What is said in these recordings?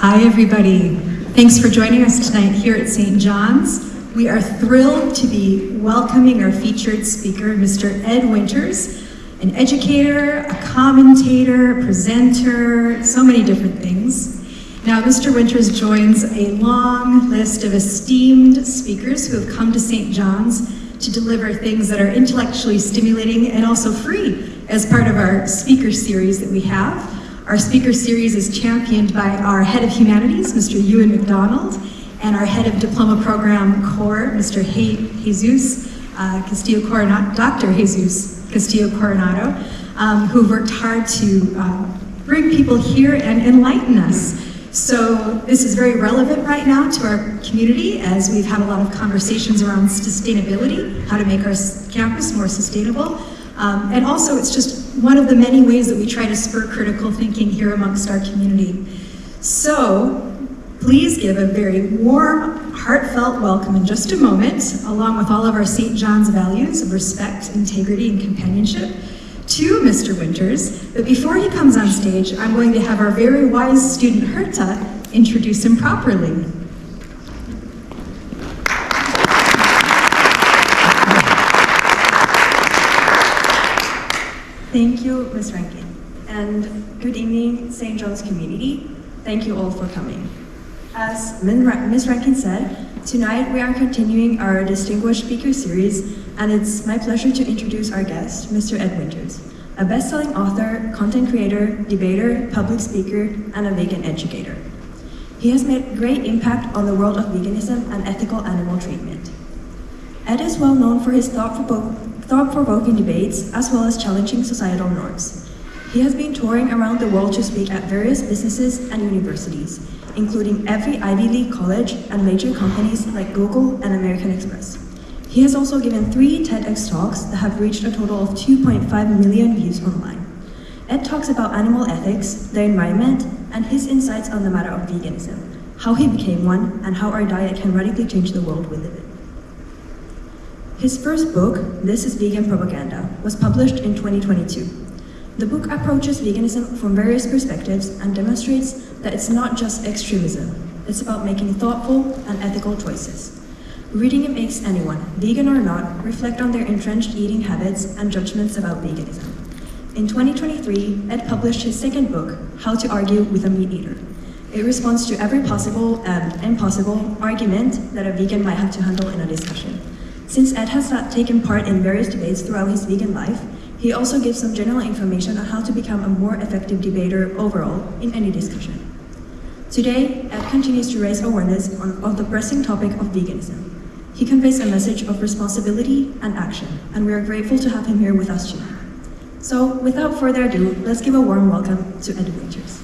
Hi everybody. Thanks for joining us tonight here at St. John's. We are thrilled to be welcoming our featured speaker, Mr. Ed Winters, an educator, a commentator, a presenter, so many different things. Now, Mr. Winters joins a long list of esteemed speakers who have come to St. John's to deliver things that are intellectually stimulating and also free as part of our speaker series that we have. Our speaker series is championed by our head of humanities, Mr. Ewan McDonald, and our head of diploma program core, Mr. Jesus Castillo Coronado, Dr. Jesus Castillo Coronado, who worked hard to bring people here and enlighten us. So this is very relevant right now to our community as we've had a lot of conversations around sustainability, how to make our campus more sustainable. And also it's just one of the many ways that we try to spur critical thinking here amongst our community. So please give a very warm, heartfelt welcome in just a moment, along with all of our St. John's values of respect, integrity, and companionship, to Mr. Winters. But before he comes on stage, I'm going to have our very wise student Herta introduce him properly. Thank you, Ms. Rankin, and good evening, St. John's community. Thank you all for coming. As Ms. Rankin said, tonight we are continuing our Distinguished Speaker Series, and it's my pleasure to introduce our guest, Mr. Ed Winters, a best-selling author, content creator, debater, public speaker, and a vegan educator. He has made great impact on the world of veganism and ethical animal treatment. Ed is well known for his thought-provoking debates, as well as challenging societal norms. He has been touring around the world to speak at various businesses and universities, including every Ivy League college and major companies like Google and American Express. He has also given 3 TEDx talks that have reached a total of 2.5 million views online. Ed talks about animal ethics, the environment, and his insights on the matter of veganism, how he became one, and how our diet can radically change the world we live in. His first book, This is Vegan Propaganda, was published in 2022. The book approaches veganism from various perspectives and demonstrates that it's not just extremism, it's about making thoughtful and ethical choices. Reading it makes anyone, vegan or not, reflect on their entrenched eating habits and judgments about veganism. In 2023, Ed published his second book, How to Argue with a Meat Eater. It responds to every possible and impossible argument that a vegan might have to handle in a discussion. Since Ed has not taken part in various debates throughout his vegan life, he also gives some general information on how to become a more effective debater overall in any discussion. Today, Ed continues to raise awareness of the pressing topic of veganism. He conveys a message of responsibility and action, and we are grateful to have him here with us tonight. So, without further ado, let's give a warm welcome to Ed Winters.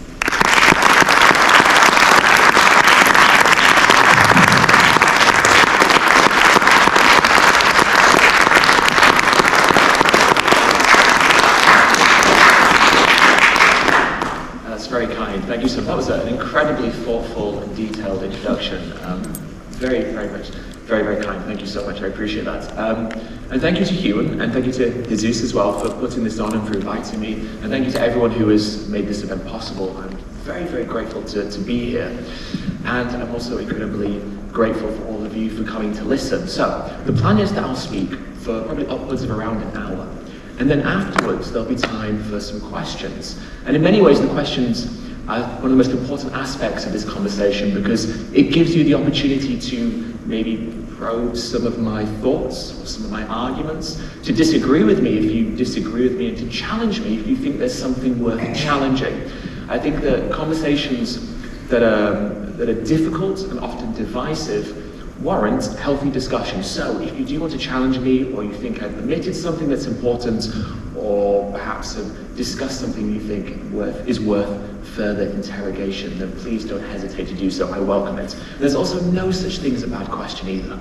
Very kind. Thank you so much. That was an incredibly thoughtful and detailed introduction. Very kind. Thank you so much. I appreciate that. And thank you to Ewan, and thank you to Jesus as well for putting this on and for inviting me. And thank you to everyone who has made this event possible. I'm very grateful to be here. And I'm also incredibly grateful for all of you for coming to listen. So, the plan is that I'll speak for probably upwards of around an hour. And then afterwards, there'll be time for some questions. And in many ways, the questions are one of the most important aspects of this conversation because it gives you the opportunity to maybe probe some of my thoughts or some of my arguments, to disagree with me if you disagree with me, and to challenge me if you think there's something worth challenging. I think that conversations that are difficult and often divisive warrant healthy discussion. So if you do want to challenge me, or you think I've omitted something that's important, or perhaps have discussed something you think is worth further interrogation, then please don't hesitate to do so. I welcome it. There's also no such thing as a bad question either.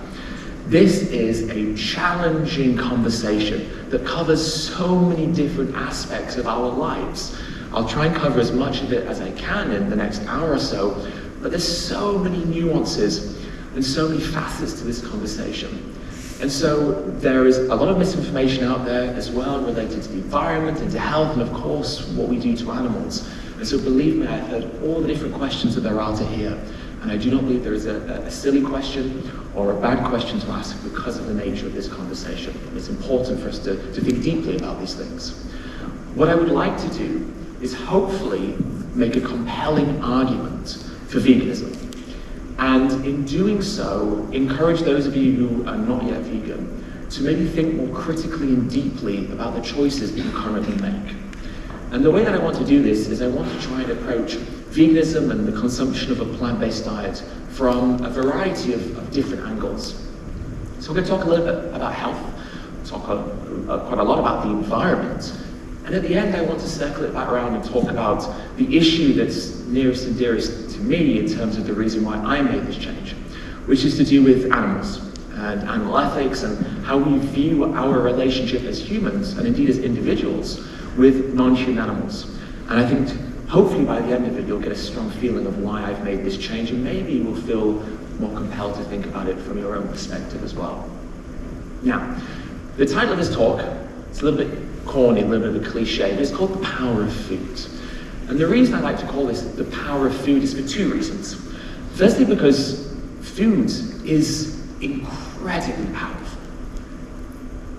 This is a challenging conversation that covers so many different aspects of our lives. I'll try and cover as much of it as I can in the next hour or so, but there's so many nuances and so many facets to this conversation. And so there is a lot of misinformation out there as well related to the environment and to health and of course what we do to animals. And so believe me, I've heard all the different questions that there are to hear. And I do not believe there is a silly question or a bad question to ask because of the nature of this conversation. It's important for us to think deeply about these things. What I would like to do is hopefully make a compelling argument for veganism. And in doing so, encourage those of you who are not yet vegan to maybe think more critically and deeply about the choices that you currently make. And the way that I want to do this is I want to try and approach veganism and the consumption of a plant-based diet from a variety of different angles. So we're going to talk a little bit about health, talk quite a lot about the environment, and at the end I want to circle it back around and talk about the issue that's nearest and dearest to me in terms of the reason why I made this change, which is to do with animals and animal ethics and how we view our relationship as humans and indeed as individuals with non-human animals. And I think hopefully by the end of it you'll get a strong feeling of why I've made this change, and maybe you will feel more compelled to think about it from your own perspective as well. Now, the title of this talk, it's a little bit corny, a little bit of a cliche, but it's called The Power of Food. And the reason I like to call this The Power of Food is for two reasons. Firstly, because food is incredibly powerful.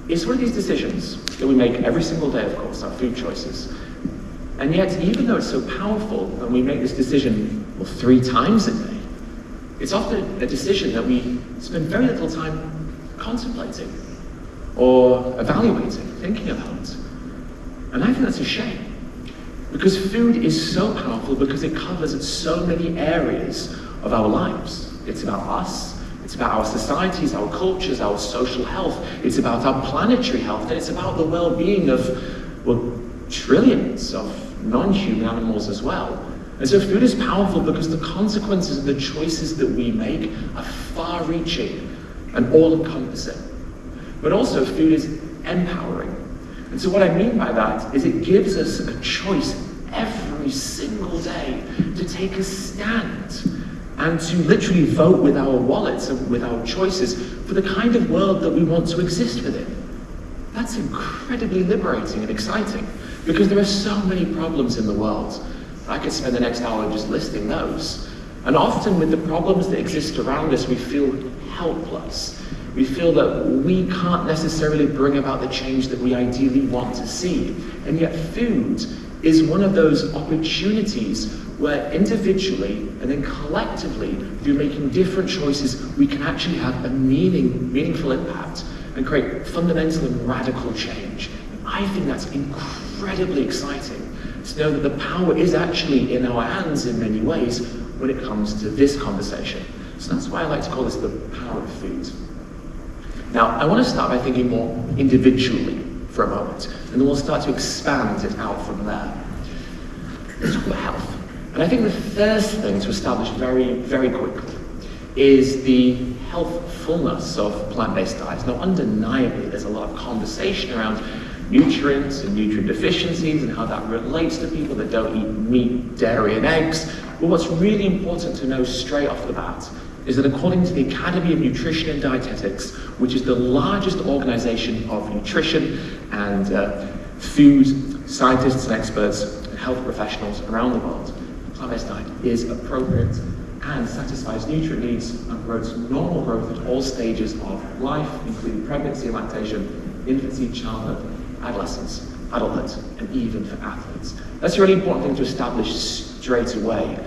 It's one of these decisions that we make every single day, of course, our food choices. And yet, even though it's so powerful, and we make this decision, 3 times a day, it's often a decision that we spend very little time contemplating or evaluating, thinking about. And I think that's a shame. Because food is so powerful because it covers so many areas of our lives. It's about us, it's about our societies, our cultures, our social health, it's about our planetary health, and it's about the well-being of, trillions of non-human animals as well. And so food is powerful because the consequences of the choices that we make are far-reaching and all-encompassing. But also food is empowering. And so what I mean by that is it gives us a choice every single day to take a stand and to literally vote with our wallets and with our choices for the kind of world that we want to exist within. That's incredibly liberating and exciting because there are so many problems in the world. I could spend the next hour just listing those. And often with the problems that exist around us, we feel helpless. We feel that we can't necessarily bring about the change that we ideally want to see. And yet food is one of those opportunities where individually and then collectively, through making different choices, we can actually have a meaningful impact and create fundamental and radical change. And I think that's incredibly exciting to know that the power is actually in our hands in many ways when it comes to this conversation. So that's why I like to call this the power of food. Now, I want to start by thinking more individually for a moment, and then we'll start to expand it out from there. Let's talk about health. And I think the first thing to establish very, very quickly is the healthfulness of plant-based diets. Now, undeniably, there's a lot of conversation around nutrients and nutrient deficiencies and how that relates to people that don't eat meat, dairy, and eggs. But what's really important to know straight off the bat is that according to the Academy of Nutrition and Dietetics, which is the largest organization of nutrition and food scientists and experts and health professionals around the world, a plant-based diet is appropriate and satisfies nutrient needs and promotes normal growth at all stages of life, including pregnancy and lactation, infancy, childhood, adolescence, adulthood, and even for athletes. That's a really important thing to establish straight away.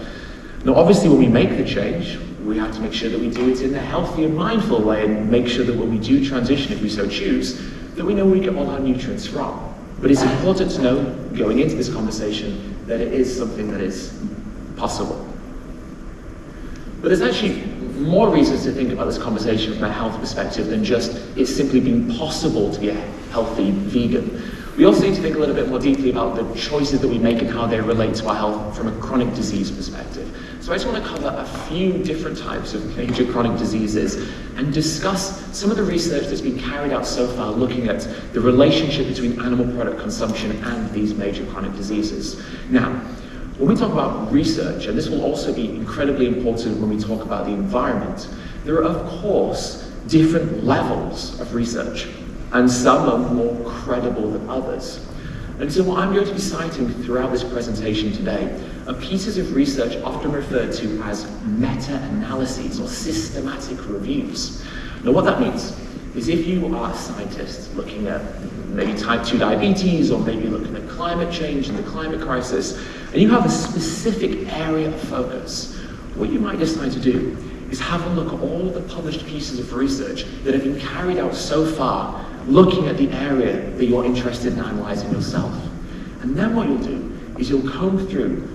Now, obviously, when we make the change, we have to make sure that we do it in a healthy and mindful way and make sure that when we do transition, if we so choose, that we know where we get all our nutrients from. But it's important to know, going into this conversation, that it is something that is possible. But there's actually more reasons to think about this conversation from a health perspective than just it's simply being possible to be a healthy vegan. We also need to think a little bit more deeply about the choices that we make and how they relate to our health from a chronic disease perspective. So I just want to cover a few different types of major chronic diseases and discuss some of the research that's been carried out so far looking at the relationship between animal product consumption and these major chronic diseases. Now, when we talk about research, and this will also be incredibly important when we talk about the environment, there are, of course, different levels of research, and some are more credible than others. And so what I'm going to be citing throughout this presentation today are pieces of research often referred to as meta-analyses or systematic reviews. Now what that means is if you are a scientist looking at maybe type 2 diabetes or maybe looking at climate change and the climate crisis, and you have a specific area of focus, what you might decide to do is have a look at all of the published pieces of research that have been carried out so far, looking at the area that you're interested in analysing yourself. And then what you'll do is you'll comb through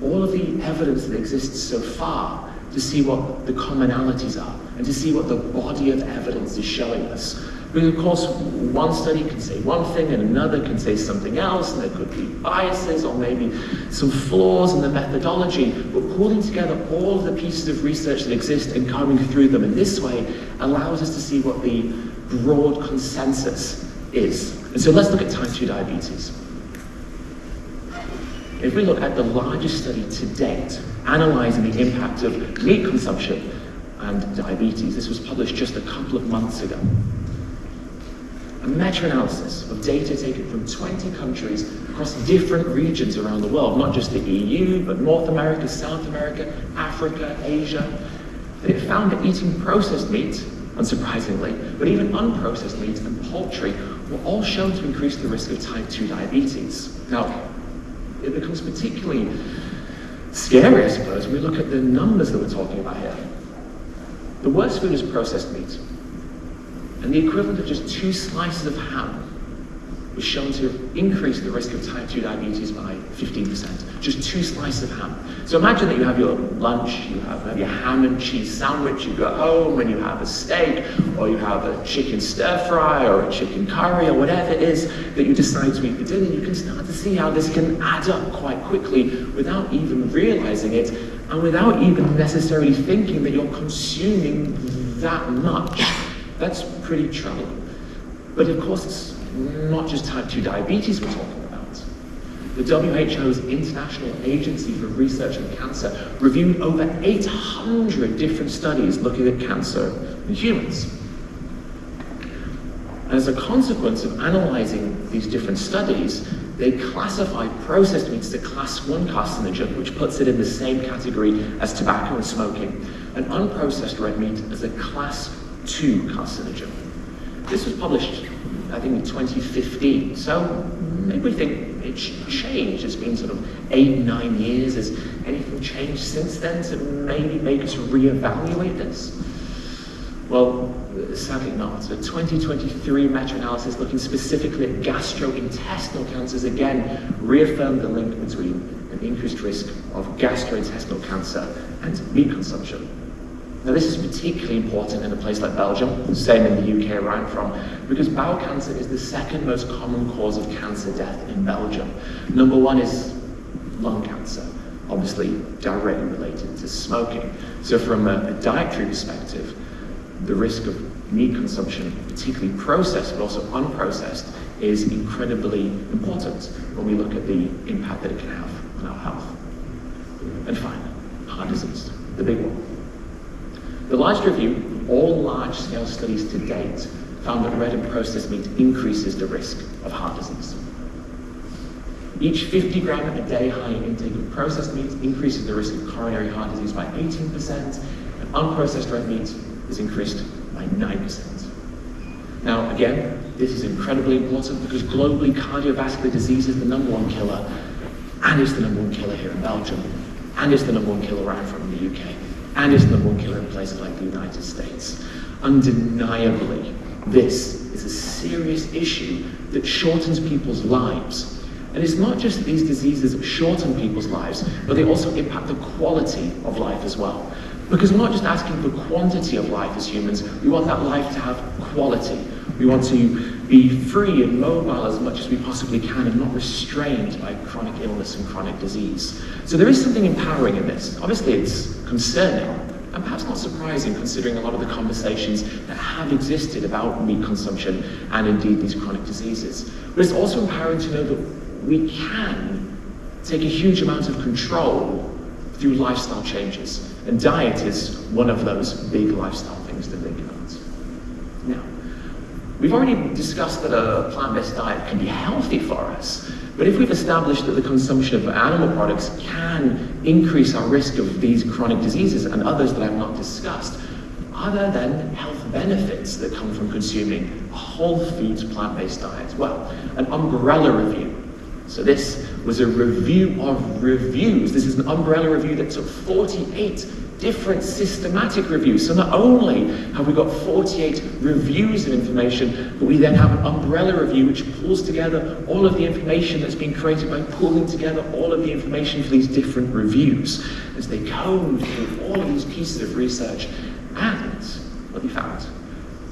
all of the evidence that exists so far to see what the commonalities are and to see what the body of evidence is showing us. Because of course, one study can say one thing and another can say something else, and there could be biases or maybe some flaws in the methodology, but pulling together all of the pieces of research that exist and combing through them in this way allows us to see what the broad consensus is. And so let's look at type 2 diabetes. If we look at the largest study to date, analysing the impact of meat consumption and diabetes, this was published just a couple of months ago. A meta-analysis of data taken from 20 countries across different regions around the world, not just the EU, but North America, South America, Africa, Asia. They found that eating processed meat, unsurprisingly, but even unprocessed meat and poultry were all shown to increase the risk of type 2 diabetes. Now, it becomes particularly scary, I suppose, when we look at the numbers that we're talking about here. The worst food is processed meat. And the equivalent of just 2 slices of ham was shown to increase the risk of type 2 diabetes by 15%. Just 2 slices of ham. So imagine that you have your lunch, you have maybe a ham and cheese sandwich, you go home and you have a steak, or you have a chicken stir fry, or a chicken curry, or whatever it is that you decide to eat for dinner. You can start to see how this can add up quite quickly without even realizing it, and without even necessarily thinking that you're consuming that much. That's pretty troubling. But of course, it's not just type 2 diabetes we're talking about. The WHO's International Agency for Research on Cancer reviewed over 800 different studies looking at cancer in humans. And as a consequence of analysing these different studies, they classified processed meats as a class 1 carcinogen, which puts it in the same category as tobacco and smoking, and unprocessed red meat as a class 2 carcinogen. This was published, I think, in 2015. So maybe we think it's changed. It's been sort of 8-9 years. Has anything changed since then to maybe make us reevaluate this? Well, sadly not. A 2023 meta-analysis looking specifically at gastrointestinal cancers again reaffirmed the link between an increased risk of gastrointestinal cancer and meat consumption. Now this is particularly important in a place like Belgium, same in the UK where I'm from, because bowel cancer is the second most common cause of cancer death in Belgium. Number 1 is lung cancer, obviously directly related to smoking. So from a dietary perspective, the risk of meat consumption, particularly processed but also unprocessed, is incredibly important when we look at the impact that it can have on our health. And finally, heart disease, the big one. The largest review, all large-scale studies to date, found that red and processed meat increases the risk of heart disease. Each 50 gram a day high intake of processed meat increases the risk of coronary heart disease by 18%, and unprocessed red meat is increased by 9%. Now, again, this is incredibly important because globally cardiovascular disease is the number 1 killer, and it's the number 1 killer here in Belgium, and it's the number 1 killer where I'm from in the UK. And it's the number 1 killer in places like the United States. Undeniably, this is a serious issue that shortens people's lives. And it's not just these diseases that shorten people's lives, but they also impact the quality of life as well. Because we're not just asking for quantity of life as humans, we want that life to have quality. We want to be free and mobile as much as we possibly can and not restrained by chronic illness and chronic disease. So there is something empowering in this. Obviously it's concerning and perhaps not surprising considering a lot of the conversations that have existed about meat consumption and indeed these chronic diseases. But it's also empowering to know that we can take a huge amount of control through lifestyle changes. And diet is one of those big lifestyle things to think about. Now, We've already discussed that a plant-based diet can be healthy for us, but if we've established that the consumption of animal products can increase our risk of these chronic diseases and others that I've not discussed, are there then health benefits that come from consuming a whole foods plant-based diet? Well, an umbrella review. So this was a review of reviews. This is an umbrella review that took 48 different systematic reviews. So not only have we got 48 reviews of information, but we then have an umbrella review which pulls together all of the information that's been created by pulling together all of the information for these different reviews as they comb through all of these pieces of research. And what they found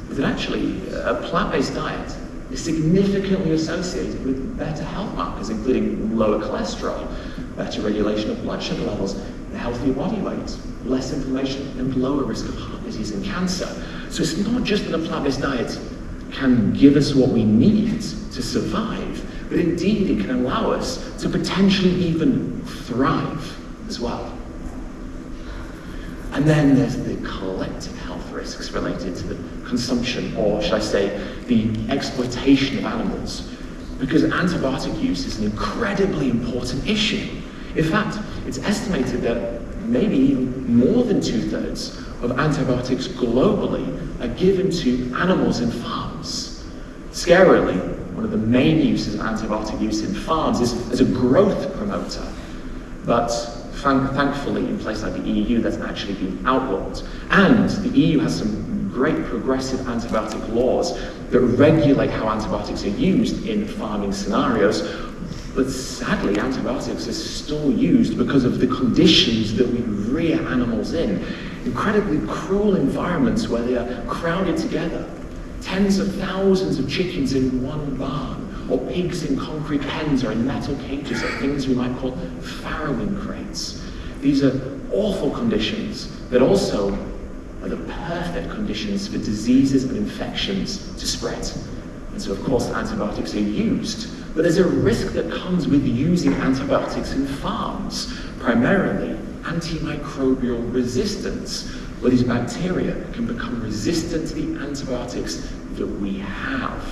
is that actually a plant-based diet is significantly associated with better health markers, including lower cholesterol, better regulation of blood sugar levels, a healthier body weight, less inflammation, and lower risk of heart disease and cancer. So it's not just that a plant-based diet can give us what we need to survive, but indeed it can allow us to potentially even thrive as well. And then there's the collective health risks related to the consumption, or should I say, the exploitation of animals. Because antibiotic use is an incredibly important issue. In fact, it's estimated that maybe even more than 2/3 of antibiotics globally are given to animals in farms. Scarily, one of the main uses of antibiotic use in farms is as a growth promoter. But thankfully, in places like the EU, that's actually been outlawed. And the EU has some great progressive antibiotic laws that regulate how antibiotics are used in farming scenarios. But sadly, antibiotics are still used because of the conditions that we rear animals in. Incredibly cruel environments where they are crowded together. Tens of thousands of chickens in one barn, or pigs in concrete pens or in metal cages, or things we might call farrowing crates. These are awful conditions that also are the perfect conditions for diseases and infections to spread. And so, of course, antibiotics are used. But there's a risk that comes with using antibiotics in farms, primarily antimicrobial resistance, where these bacteria can become resistant to the antibiotics that we have.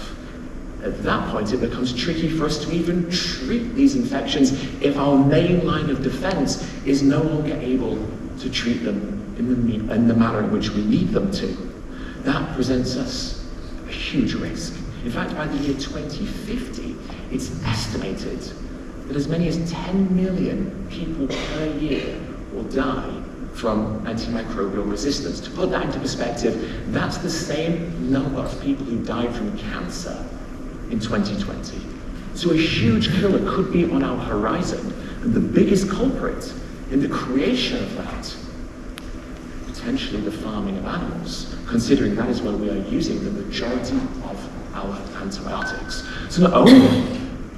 At that point, it becomes tricky for us to even treat these infections if our main line of defense is no longer able to treat them in the manner in which we need them to. That presents us a huge risk. In fact, by the year 2050, it's estimated that as many as 10 million people per year will die from antimicrobial resistance. To put that into perspective, that's the same number of people who died from cancer in 2020. So a huge killer could be on our horizon, and the biggest culprit in the creation of that, potentially the farming of animals, considering that is where we are using the majority of our antibiotics. So not only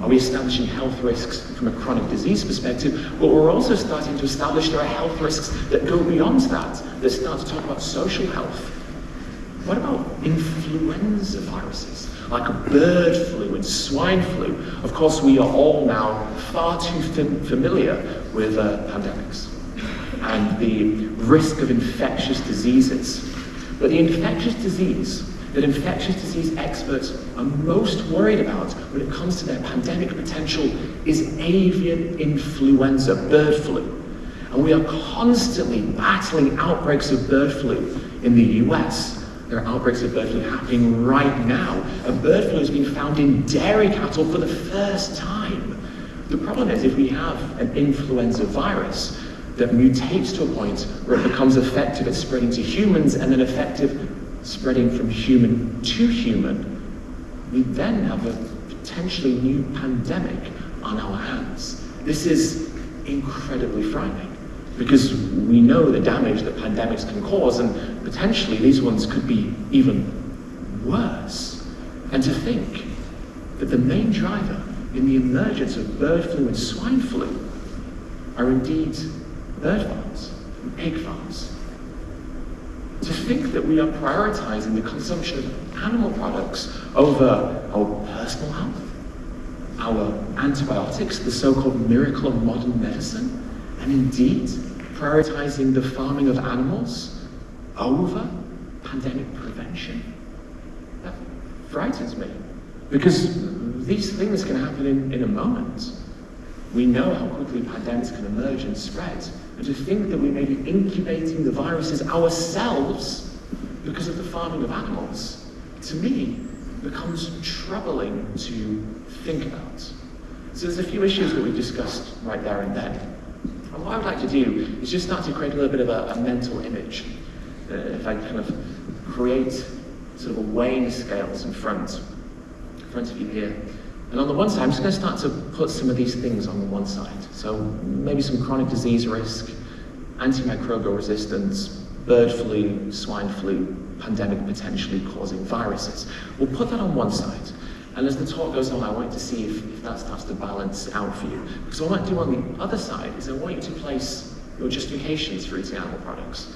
are we establishing health risks from a chronic disease perspective, but we're also starting to establish there are health risks that go beyond that start to talk about social health. What about influenza viruses, like bird flu and swine flu? Of course, we are all now far too familiar with pandemics and the risk of infectious diseases. But the infectious disease that infectious disease experts are most worried about when it comes to their pandemic potential is avian influenza, bird flu. And we are constantly battling outbreaks of bird flu in the US. There are outbreaks of bird flu happening right now. And bird flu has been found in dairy cattle for the first time. The problem is if we have an influenza virus that mutates to a point where it becomes effective at spreading to humans and then effective spreading from human to human, we then have a potentially new pandemic on our hands. This is incredibly frightening because we know the damage that pandemics can cause, and potentially these ones could be even worse. And to think that the main driver in the emergence of bird flu and swine flu are indeed bird farms and pig farms. To think that we are prioritizing the consumption of animal products over our personal health, our antibiotics, the so-called miracle of modern medicine, and indeed prioritizing the farming of animals over pandemic prevention. That frightens me, because these things can happen in a moment. We know how quickly pandemics can emerge and spread, and to think that we may be incubating the viruses ourselves because of the farming of animals, to me, becomes troubling to think about. So there's a few issues that we discussed right there and then. And what I would like to do is just start to create a little bit of a mental image. If I kind of create sort of a weighing scales in front of you here. And on the one side, I'm just going to start to put some of these things on the one side. So maybe some chronic disease risk, antimicrobial resistance, bird flu, swine flu, pandemic potentially causing viruses. We'll put that on one side. And as the talk goes on, I want to see if that starts to balance out for you. Because what I might do on the other side is I want you to place your justifications for eating animal products.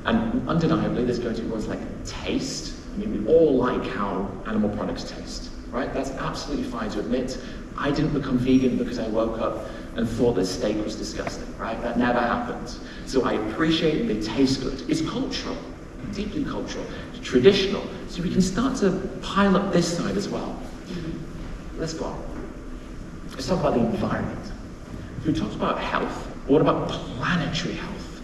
And undeniably, there's going to be ones like taste. I mean, we all like how animal products taste, right? That's absolutely fine to admit. I didn't become vegan because I woke up and thought that steak was disgusting, right? That never happened. So I appreciate they taste good. It's cultural, deeply cultural, traditional. So we can start to pile up this side as well. Let's go on. Let's talk about the environment. So we talked about health. What about planetary health?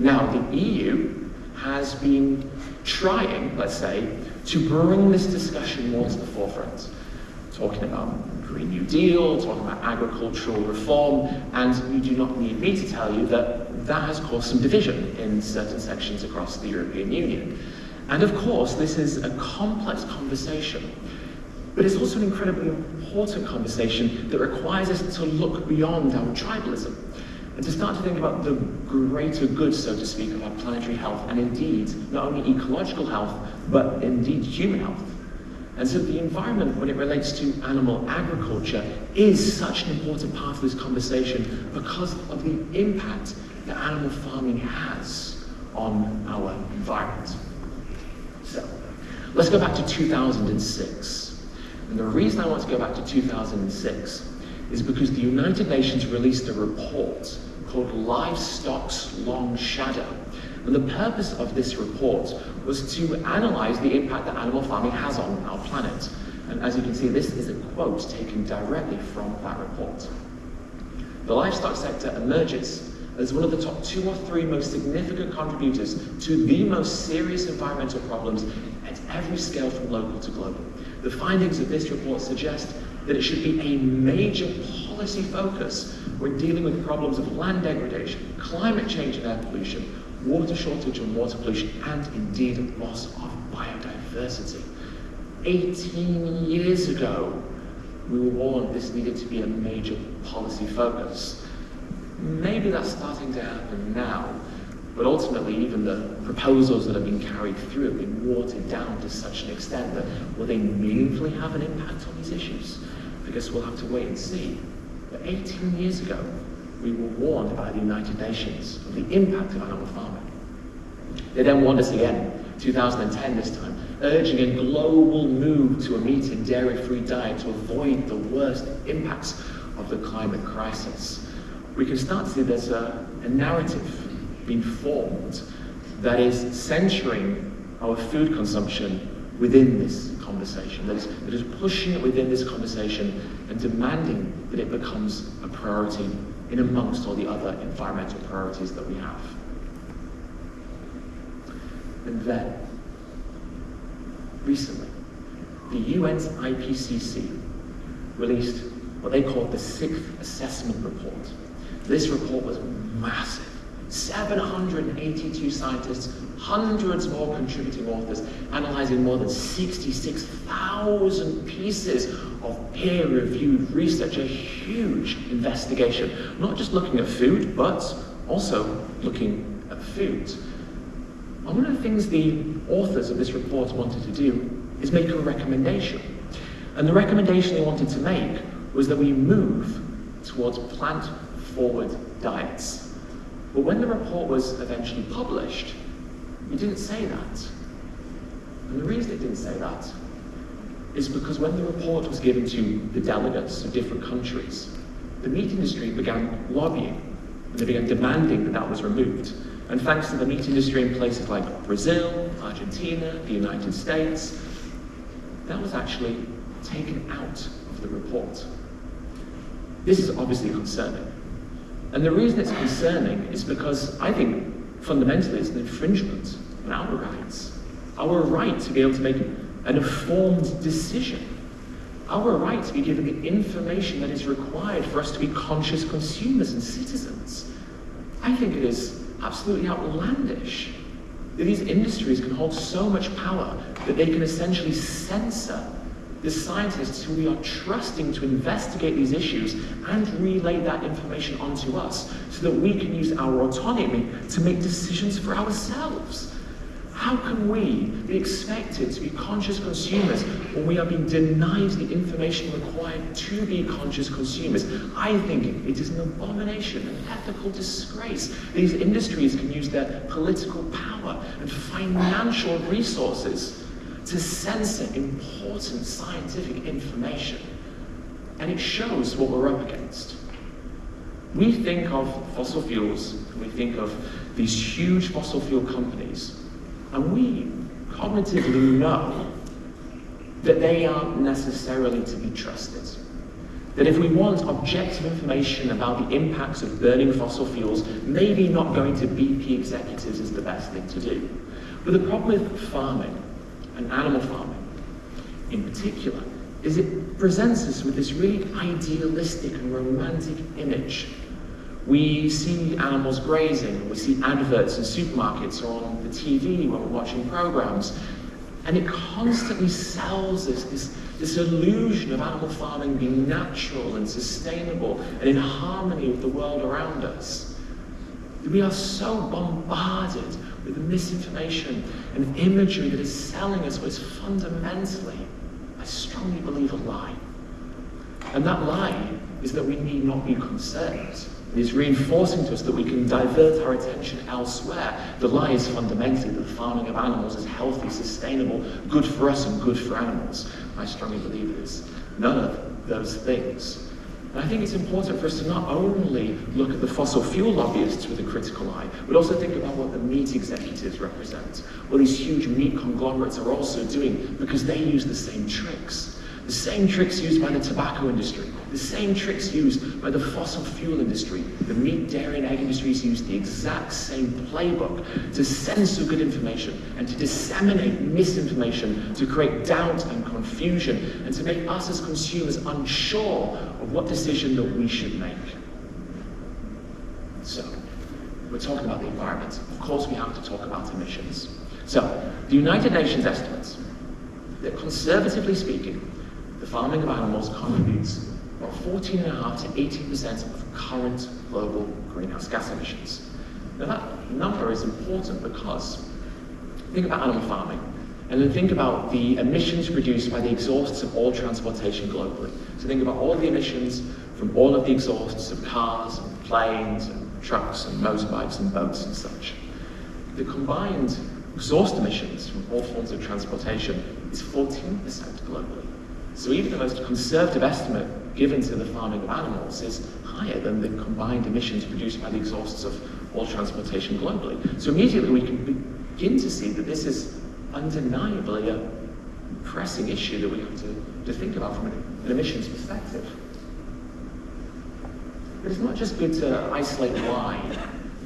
Now, the EU has been trying, let's say, to bring this discussion more to the forefront. Talking about Green New Deal, talking about agricultural reform, and you do not need me to tell you that that has caused some division in certain sections across the European Union. And of course, this is a complex conversation, but it's also an incredibly important conversation that requires us to look beyond our tribalism and to start to think about the greater good, so to speak, of our planetary health, and indeed, not only ecological health, but indeed human health. And so the environment, when it relates to animal agriculture, is such an important part of this conversation because of the impact that animal farming has on our environment. So, let's go back to 2006. And the reason I want to go back to 2006 is because the United Nations released a report called Livestock's Long Shadow. And the purpose of this report was to analyze the impact that animal farming has on our planet. And as you can see, this is a quote taken directly from that report. The livestock sector emerges as one of the top 2 or 3 most significant contributors to the most serious environmental problems at every scale from local to global. The findings of this report suggest that it should be a major policy focus when dealing with problems of land degradation, climate change and air pollution, water shortage and water pollution, and indeed loss of biodiversity. 18 years ago, we were warned this needed to be a major policy focus. Maybe that's starting to happen now, but ultimately even the proposals that have been carried through have been watered down to such an extent that will they meaningfully have an impact on these issues? I guess we'll have to wait and see. But 18 years ago, we were warned by the United Nations of the impact of animal farming. They then warned us again, 2010 this time, urging a global move to a meat and dairy-free diet to avoid the worst impacts of the climate crisis. We can start to see there's a narrative being formed that is centering our food consumption within this conversation, that is pushing it within this conversation and demanding that it becomes a priority in amongst all the other environmental priorities that we have. And then, recently, the UN's IPCC released what they called the 6th Assessment Report. This report was massive. 782 scientists, hundreds more contributing authors, analyzing more than 66,000 pieces of peer-reviewed research, a huge investigation. Not just looking at food, but also looking at food. And one of the things the authors of this report wanted to do is make a recommendation. And the recommendation they wanted to make was that we move towards plant-forward diets. But when the report was eventually published, it didn't say that. And the reason it didn't say that is because when the report was given to the delegates of different countries, the meat industry began lobbying, and they began demanding that that was removed. And thanks to the meat industry in places like Brazil, Argentina, the United States, that was actually taken out of the report. This is obviously concerning. And the reason it's concerning is because I think fundamentally it's an infringement on our rights. Our right to be able to make an informed decision. Our right to be given the information that is required for us to be conscious consumers and citizens. I think it is absolutely outlandish that these industries can hold so much power that they can essentially censor the scientists who we are trusting to investigate these issues and relay that information onto us so that we can use our autonomy to make decisions for ourselves. How can we be expected to be conscious consumers when we are being denied the information required to be conscious consumers? I think it is an abomination, an ethical disgrace. These industries can use their political power and financial resources to censor important scientific information. And it shows what we're up against. We think of fossil fuels, we think of these huge fossil fuel companies, and we cognitively know that they aren't necessarily to be trusted. That if we want objective information about the impacts of burning fossil fuels, maybe not going to BP executives is the best thing to do. But the problem with farming, and animal farming in particular, is it presents us with this really idealistic and romantic image. We see animals grazing, we see adverts in supermarkets or on the TV when we're watching programs, and it constantly sells us this illusion of animal farming being natural and sustainable and in harmony with the world around us. We are so bombarded with the misinformation and imagery that is selling us what is fundamentally, I strongly believe, a lie. And that lie is that we need not be concerned. It is reinforcing to us that we can divert our attention elsewhere. The lie is fundamentally that the farming of animals is healthy, sustainable, good for us and good for animals. I strongly believe it is none of those things. And I think it's important for us to not only look at the fossil fuel lobbyists with a critical eye, but also think about what the meat executives represent, what these huge meat conglomerates are also doing, because they use the same tricks. The same tricks used by the tobacco industry, the same tricks used by the fossil fuel industry. The meat, dairy, and egg industries use the exact same playbook to censor good information and to disseminate misinformation, to create doubt and confusion, and to make us as consumers unsure of what decision that we should make. So, we're talking about the environment. Of course, we have to talk about emissions. So, the United Nations estimates that, conservatively speaking, the farming of animals contributes about 14.5% to 18% of current global greenhouse gas emissions. Now that number is important because think about animal farming and then think about the emissions produced by the exhausts of all transportation globally. So think about all the emissions from all of the exhausts of cars and planes and trucks and motorbikes and boats and such. The combined exhaust emissions from all forms of transportation is 14% globally. So even the most conservative estimate given to the farming of animals is higher than the combined emissions produced by the exhausts of all transportation globally. So immediately we can begin to see that this is undeniably a pressing issue that we have to think about from an emissions perspective. But it's not just good to isolate why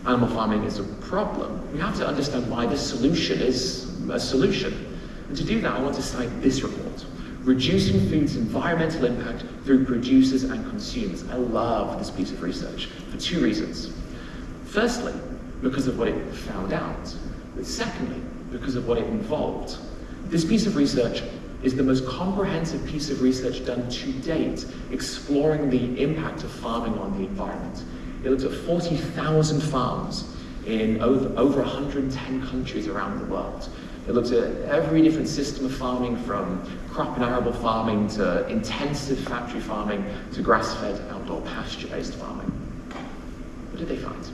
animal farming is a problem. We have to understand why this solution is a solution. And to do that, I want to cite this report. Reducing food's environmental impact through producers and consumers. I love this piece of research for two reasons. Firstly, because of what it found out, but secondly, because of what it involved. This piece of research is the most comprehensive piece of research done to date, exploring the impact of farming on the environment. It looked at 40,000 farms in over 110 countries around the world. It looks at every different system of farming, from crop and arable farming to intensive factory farming to grass-fed outdoor pasture-based farming. What did they find?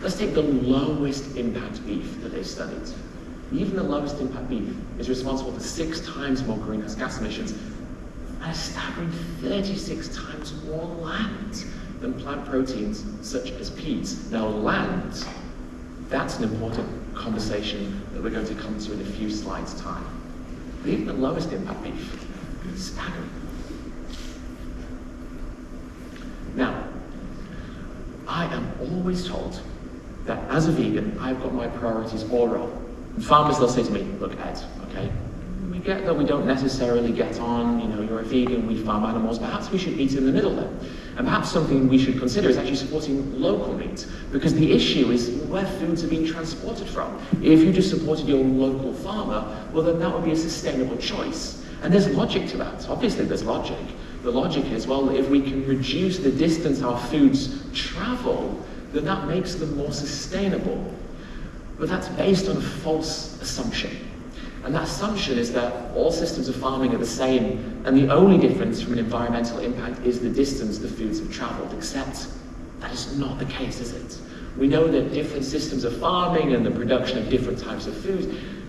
Let's take the lowest impact beef that they studied. Even the lowest impact beef is responsible for 6 times more greenhouse gas emissions and a staggering 36 times more land than plant proteins such as peas. Now land, that's an important conversation that we're going to come to in a few slides' time. but even the lowest impact beef. Staggering. Now, I am always told that as a vegan, I've got my priorities all wrong. And farmers, they'll say to me, look, Ed, okay, we get that we don't necessarily get on, you're a vegan, we farm animals, perhaps we should meet in the middle then. And perhaps something we should consider is actually supporting local meat, because the issue is where foods are being transported from. If you just supported your local farmer, well then that would be a sustainable choice. And there's logic to that. Obviously there's logic. The logic is, well, if we can reduce the distance our foods travel, then that makes them more sustainable. But that's based on a false assumption. And that assumption is that all systems of farming are the same, and the only difference from an environmental impact is the distance the foods have traveled, except that is not the case, is it? We know that different systems of farming and the production of different types of foods,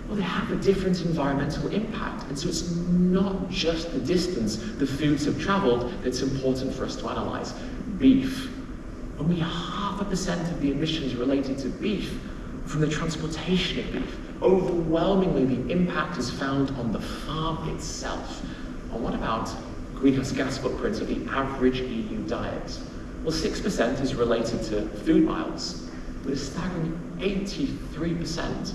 well, they have a different environmental impact. And so it's not just the distance the foods have traveled that's important for us to analyze. Beef. Only 0.5% of the emissions related to beef from the transportation of beef. Overwhelmingly, the impact is found on the farm itself. And what about greenhouse gas footprints of the average EU diet? Well, 6% is related to food miles, but a staggering 83%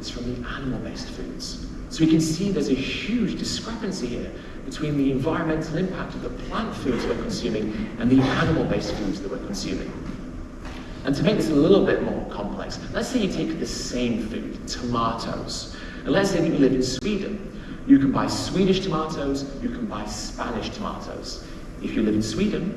is from the animal-based foods. So we can see there's a huge discrepancy here between the environmental impact of the plant foods we're consuming and the animal-based foods that we're consuming. And to make this a little bit more complex, let's say you take the same food, tomatoes, and let's say that you live in Sweden. You can buy Swedish tomatoes, you can buy Spanish tomatoes. If you live in Sweden,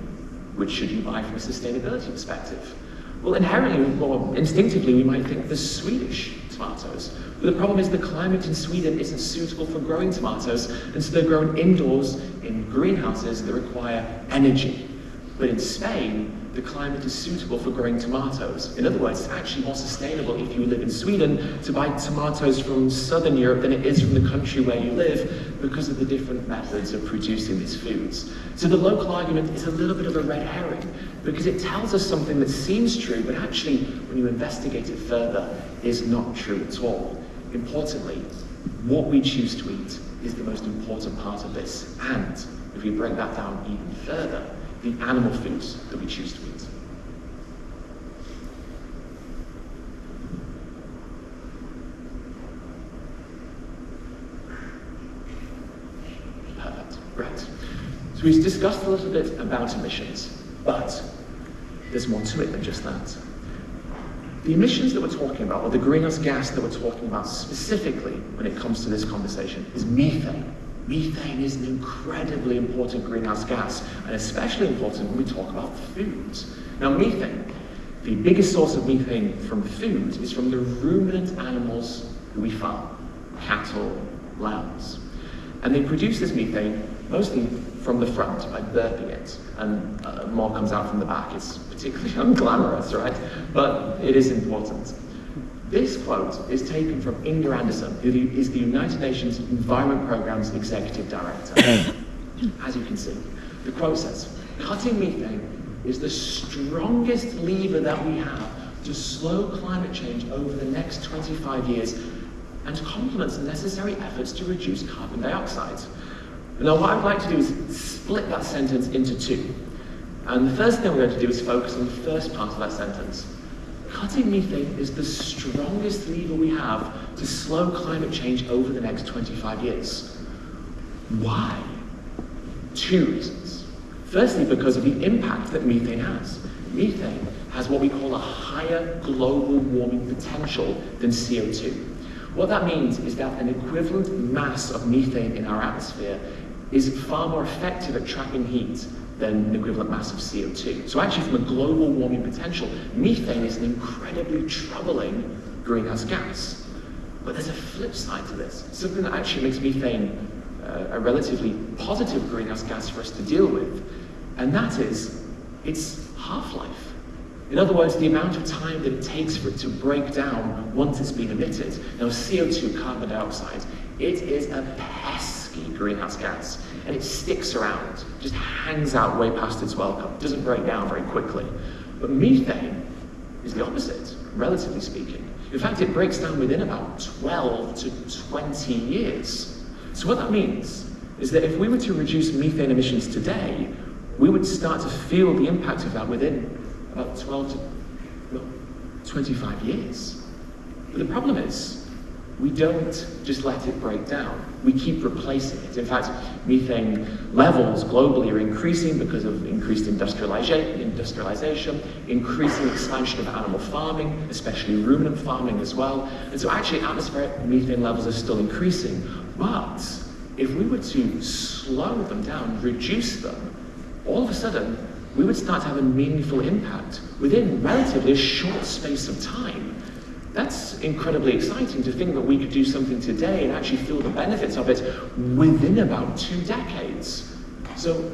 which should you buy from a sustainability perspective? Well, inherently, or instinctively, we might think the Swedish tomatoes. But the problem is the climate in Sweden isn't suitable for growing tomatoes, and so they're grown indoors in greenhouses that require energy. But in Spain, the climate is suitable for growing tomatoes. In other words, it's actually more sustainable if you live in Sweden to buy tomatoes from southern Europe than it is from the country where you live because of the different methods of producing these foods. So the local argument is a little bit of a red herring because it tells us something that seems true, but actually, when you investigate it further, is not true at all. Importantly, what we choose to eat is the most important part of this. And if we break that down even further, the animal foods that we choose to eat. Perfect, great. So we've discussed a little bit about emissions, but there's more to it than just that. The emissions that we're talking about, or the greenhouse gas that we're talking about specifically when it comes to this conversation, is methane. Methane is an incredibly important greenhouse gas, and especially important when we talk about foods. Now, methane, the biggest source of methane from food is from the ruminant animals who we farm, cattle, lambs. And they produce this methane mostly from the front by burping it, and more comes out from the back. It's particularly unglamorous, right? But it is important. This quote is taken from Inga Anderson, who is the United Nations Environment Programme's Executive Director. As you can see, the quote says, "Cutting methane is the strongest lever that we have to slow climate change over the next 25 years and complements the necessary efforts to reduce carbon dioxide." Now, what I'd like to do is split that sentence into two. And the first thing we're going to do is focus on the first part of that sentence. Cutting methane is the strongest lever we have to slow climate change over the next 25 years. Why? Two reasons. Firstly, because of the impact that methane has. Methane has what we call a higher global warming potential than CO2. What that means is that an equivalent mass of methane in our atmosphere is far more effective at trapping heat than an equivalent mass of CO2. So actually, from a global warming potential, methane is an incredibly troubling greenhouse gas. But there's a flip side to this, something that actually makes methane a relatively positive greenhouse gas for us to deal with, and that is its half-life. In other words, the amount of time that it takes for it to break down once it's been emitted. Now, CO2, carbon dioxide, it is a pesky greenhouse gas, and it sticks around, just hangs out way past its welcome, doesn't break down very quickly. But methane is the opposite, relatively speaking. In fact, it breaks down within about 12 to 20 years. So what that means is that if we were to reduce methane emissions today, we would start to feel the impact of that within about 12 to 25 years. But the problem is, we don't just let it break down. We keep replacing it. In fact, methane levels globally are increasing because of increased industrialization, increasing expansion of animal farming, especially ruminant farming as well. And so actually atmospheric methane levels are still increasing. But if we were to slow them down, reduce them, all of a sudden, we would start to have a meaningful impact within relatively a short space of time. That's incredibly exciting to think that we could do something today and actually feel the benefits of it within about 2 decades. So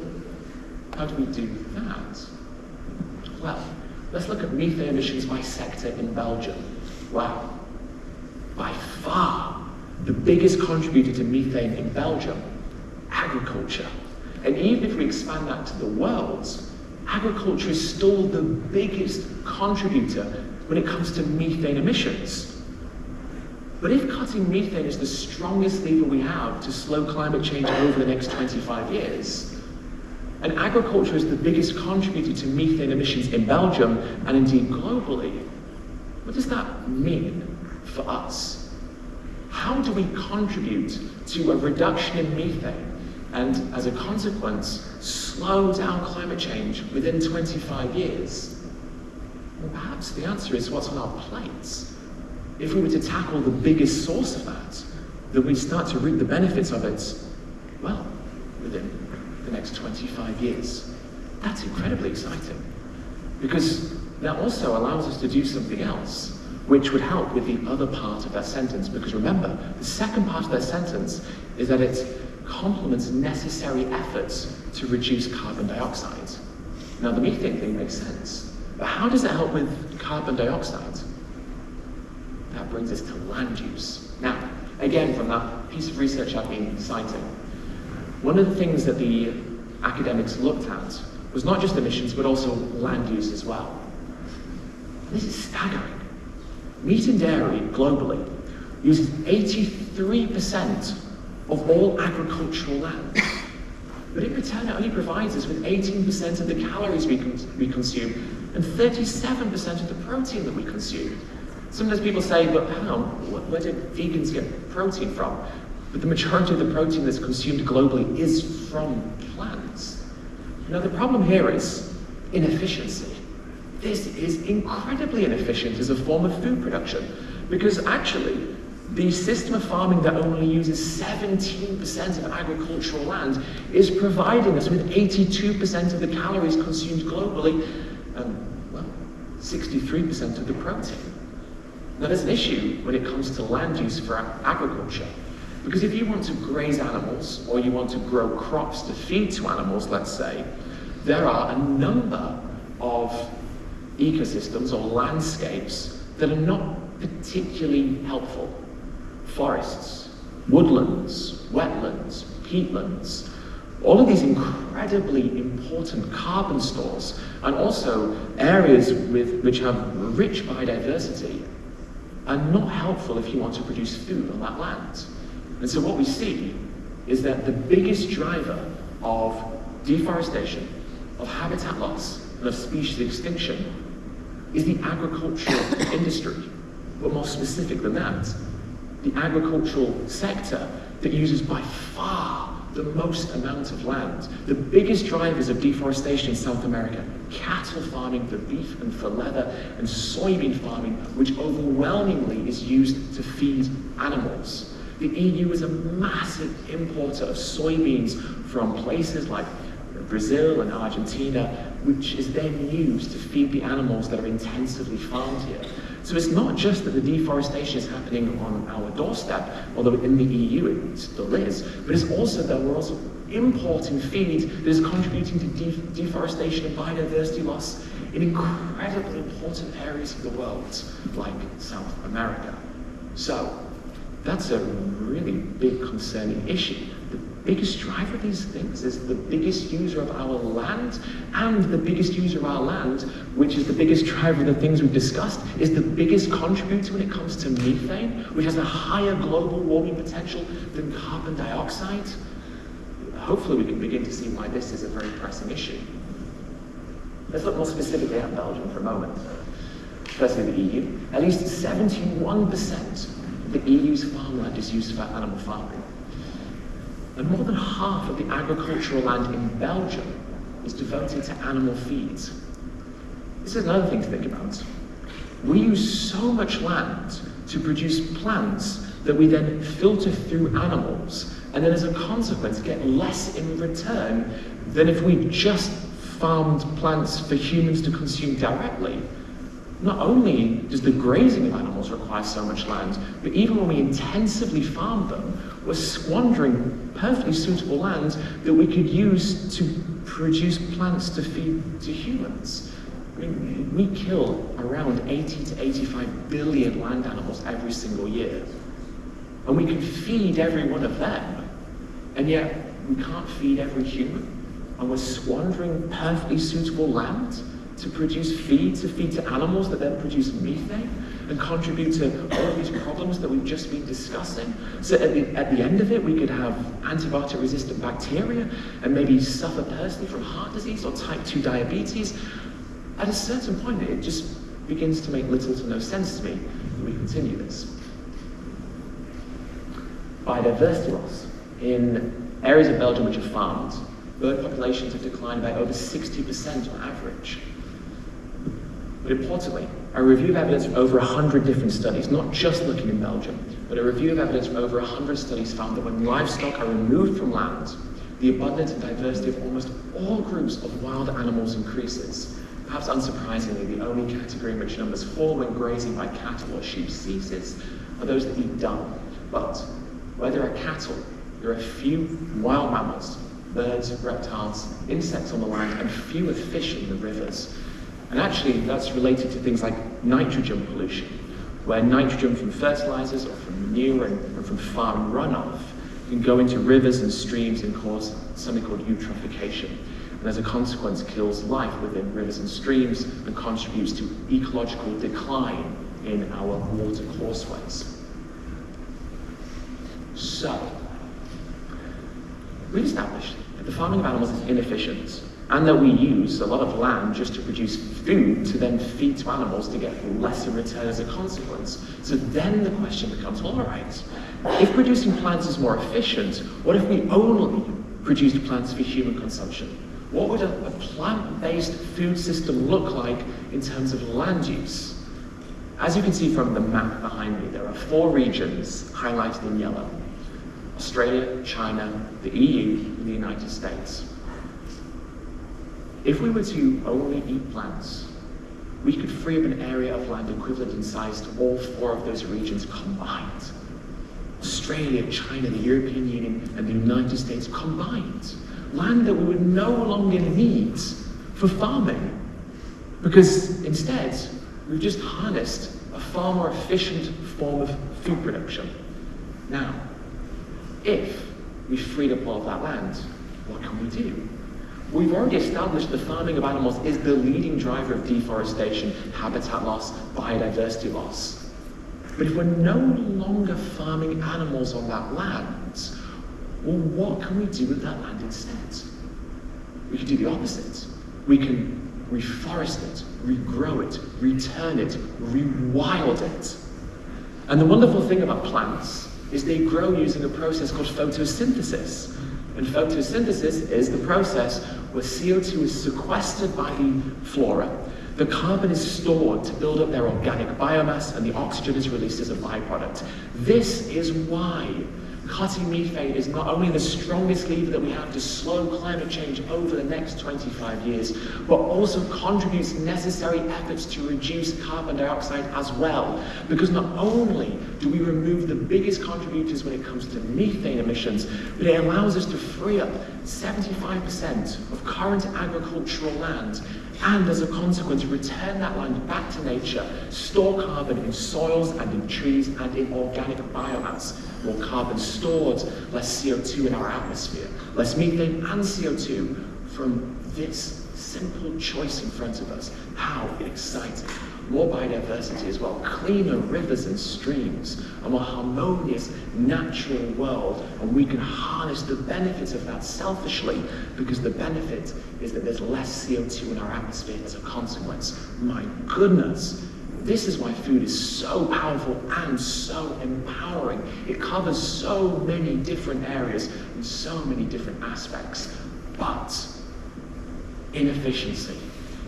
how do we do that? Well, let's look at methane emissions by sector in Belgium. Wow. By far, the biggest contributor to methane in Belgium, agriculture. And even if we expand that to the world, agriculture is still the biggest contributor when it comes to methane emissions. But if cutting methane is the strongest lever we have to slow climate change over the next 25 years, and agriculture is the biggest contributor to methane emissions in Belgium and indeed globally, what does that mean for us? How do we contribute to a reduction in methane and, as a consequence, slow down climate change within 25 years? Well, perhaps the answer is what's on our plates. If we were to tackle the biggest source of that, then we'd start to reap the benefits of it, well, within the next 25 years. That's incredibly exciting, because that also allows us to do something else, which would help with the other part of that sentence. Because remember, the second part of that sentence is that it complements necessary efforts to reduce carbon dioxide. Now, the methane thing makes sense. But how does it help with carbon dioxide? That brings us to land use. Now, again, from that piece of research I've been citing, one of the things that the academics looked at was not just emissions, but also land use as well. This is staggering. Meat and dairy, globally, uses 83% of all agricultural land. But in return, it only provides us with 18% of the calories we consume and 37% of the protein that we consume. Sometimes people say, but hang on, where do vegans get protein from? But the majority of the protein that's consumed globally is from plants. Now, the problem here is inefficiency. This is incredibly inefficient as a form of food production, because actually, the system of farming that only uses 17% of agricultural land is providing us with 82% of the calories consumed globally, and, well, 63% of the protein. Now, there's an issue when it comes to land use for agriculture, because if you want to graze animals, or you want to grow crops to feed to animals, let's say, there are a number of ecosystems or landscapes that are not particularly helpful. Forests, woodlands, wetlands, peatlands, all of these incredibly important carbon stores, and also areas which have rich biodiversity, are not helpful if you want to produce food on that land. And so what we see is that the biggest driver of deforestation, of habitat loss, and of species extinction is the agricultural industry. But more specific than that, the agricultural sector that uses by far the most amount of land. The biggest drivers of deforestation in South America, cattle farming for beef and for leather, and soybean farming, which overwhelmingly is used to feed animals. The EU is a massive importer of soybeans from places like Brazil and Argentina, which is then used to feed the animals that are intensively farmed here. So it's not just that the deforestation is happening on our doorstep, although in the EU it still is, but it's also that we're also importing feed that is contributing to deforestation and biodiversity loss in incredibly important areas of the world, like South America. So that's a really big concerning issue. The biggest driver of these things is the biggest user of our land, and the biggest user of our land, which is the biggest driver of the things we've discussed, is the biggest contributor when it comes to methane, which has a higher global warming potential than carbon dioxide. Hopefully we can begin to see why this is a very pressing issue. Let's look more specifically at Belgium for a moment. Firstly, the EU. At least 71% of the EU's farmland is used for animal farming. And more than half of the agricultural land in Belgium is devoted to animal feeds. This is another thing to think about. We use so much land to produce plants that we then filter through animals, and then as a consequence get less in return than if we just farmed plants for humans to consume directly. Not only does the grazing of animals require so much land, but even when we intensively farm them, we're squandering perfectly suitable land that we could use to produce plants to feed to humans. I mean, we kill around 80 to 85 billion land animals every single year. And we can feed every one of them, and yet we can't feed every human. And we're squandering perfectly suitable land to produce feed to animals that then produce methane and contribute to all of these problems that we've just been discussing. So at the end of it, we could have antibiotic-resistant bacteria and maybe suffer personally from heart disease or type 2 diabetes. At a certain point, it just begins to make little to no sense to me that we continue this. Biodiversity loss. In areas of Belgium which are farmed, bird populations have declined by over 60% on average. But importantly, a review of evidence from over 100 different studies, not just looking in Belgium, but a review of evidence from over 100 studies found that when livestock are removed from land, the abundance and diversity of almost all groups of wild animals increases. Perhaps unsurprisingly, the only category in which numbers fall when grazing by cattle or sheep ceases are those that eat dung. But where there are cattle, there are few wild mammals, birds, reptiles, insects on the land, and fewer fish in the rivers. And actually, that's related to things like nitrogen pollution, where nitrogen from fertilizers or from manure and from farm runoff can go into rivers and streams and cause something called eutrophication. And as a consequence, kills life within rivers and streams and contributes to ecological decline in our water courseways. So, we've established that the farming of animals is inefficient, and that we use a lot of land just to produce food to then feed to animals to get less in return as a consequence. So then the question becomes, well, all right, if producing plants is more efficient, what if we only produced plants for human consumption? What would a plant-based food system look like in terms of land use? As you can see from the map behind me, there are 4 regions highlighted in yellow: Australia, China, the EU, and the United States. If we were to only eat plants, we could free up an area of land equivalent in size to all 4 of those regions combined. Australia, China, the European Union, and the United States combined. Land that we would no longer need for farming, because instead, we've just harnessed a far more efficient form of food production. Now, if we freed up all of that land, what can we do? We've already established the farming of animals is the leading driver of deforestation, habitat loss, biodiversity loss. But if we're no longer farming animals on that land, well, what can we do with that land instead? We can do the opposite. We can reforest it, regrow it, return it, rewild it. And the wonderful thing about plants is they grow using a process called photosynthesis. And photosynthesis is the process where CO2 is sequestered by the flora, the carbon is stored to build up their organic biomass, and the oxygen is released as a byproduct. This is why cutting methane is not only the strongest lever that we have to slow climate change over the next 25 years, but also contributes necessary efforts to reduce carbon dioxide as well. Because not only do we remove the biggest contributors when it comes to methane emissions, but it allows us to free up 75% of current agricultural land and as a consequence return that land back to nature, store carbon in soils and in trees and in organic biomass. More carbon stored, less CO2 in our atmosphere, less methane and CO2 from this simple choice in front of us. How exciting. More biodiversity as well, cleaner rivers and streams, a more harmonious natural world, and we can harness the benefits of that selfishly, because the benefit is that there's less CO2 in our atmosphere as a consequence. My goodness, this is why food is so powerful and so empowering. It covers so many different areas and so many different aspects. But inefficiency.